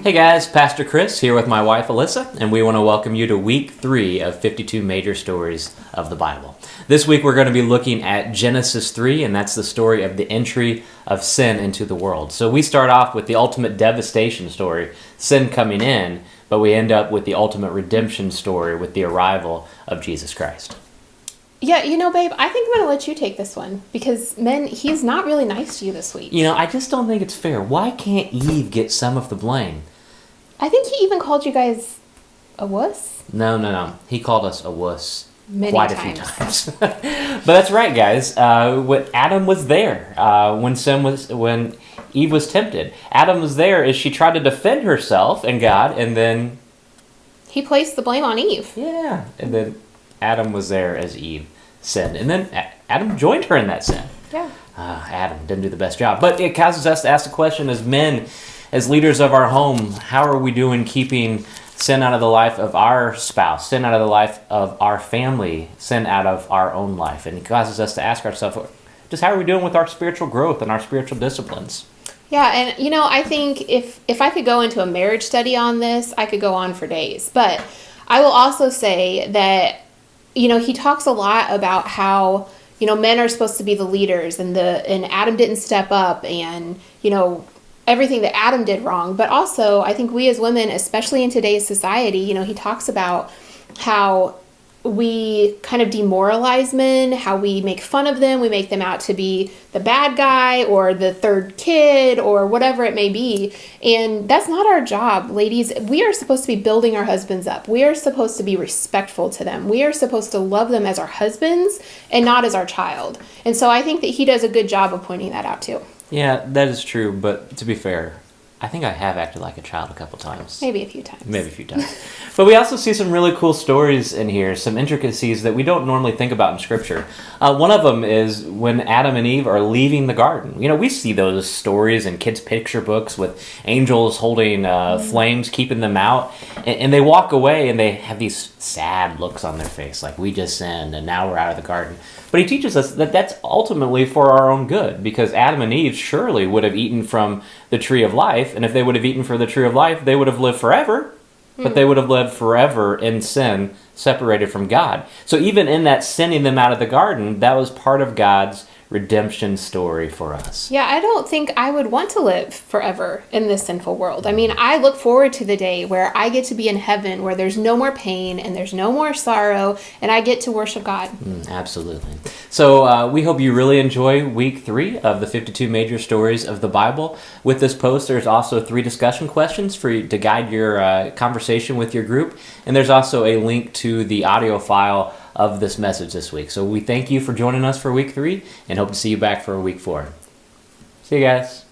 Hey guys, Pastor Chris here with my wife Alyssa, and we want to welcome you to week 3 of 52 major stories of the Bible. This week we're going to be looking at Genesis 3, and that's the story of the entry of sin into the world. So we start off with the ultimate devastation story, sin coming in, but we end up with the ultimate redemption story with the arrival of Jesus Christ. Yeah, babe, I think I'm going to let you take this one because, men, he's not really nice to you this week. I just don't think it's fair. Why can't Eve get some of the blame? I think he even called you guys a wuss. No. He called us a wuss Quite a few times. But that's right, guys. When Adam was there, when Eve was tempted, Adam was there as she tried to defend herself and God, and then he placed the blame on Eve. Yeah, and then Adam was there as Eve sinned, and then Adam joined her in that sin. Yeah. Adam didn't do the best job, but it causes us to ask the question: as men, as leaders of our home, how are we doing keeping sin out of the life of our spouse, sin out of the life of our family, sin out of our own life? And it causes us to ask ourselves, just how are we doing with our spiritual growth and our spiritual disciplines? Yeah, and I think if I could go into a marriage study on this, I could go on for days. But I will also say that, he talks a lot about how, men are supposed to be the leaders and Adam didn't step up and, everything that Adam did wrong. But also, I think we as women, especially in today's society, he talks about how we kind of demoralize men, how we make fun of them, we make them out to be the bad guy or the third kid or whatever it may be. And that's not our job, ladies. We are supposed to be building our husbands up. We are supposed to be respectful to them. We are supposed to love them as our husbands and not as our child. And so I think that he does a good job of pointing that out too. Yeah, that is true, but to be fair, I think I have acted like a child a couple times. Maybe a few times. But we also see some really cool stories in here, some intricacies that we don't normally think about in Scripture. One of them is when Adam and Eve are leaving the garden. We see those stories in kids' picture books with angels holding flames, keeping them out. And they walk away and they have these sad looks on their face, like we just sinned and now we're out of the garden. But he teaches us that that's ultimately for our own good, because Adam and Eve surely would have eaten from the tree of life, and if they would have eaten from the tree of life, they would have lived forever, but they would have lived forever in sin, separated from God. So even in that sending them out of the garden, that was part of God's redemption story for us. Yeah, I don't think I would want to live forever in this sinful world. I mean, I look forward to the day where I get to be in heaven, where there's no more pain and there's no more sorrow, and I get to worship God. Absolutely. So we hope you really enjoy week 3 of the 52 major stories of the Bible. With this post, there's also 3 discussion questions for you to guide your conversation with your group, and there's also a link to the audio file of this message this week. So we thank you for joining us for week 3 and hope to see you back for week 4. See you guys.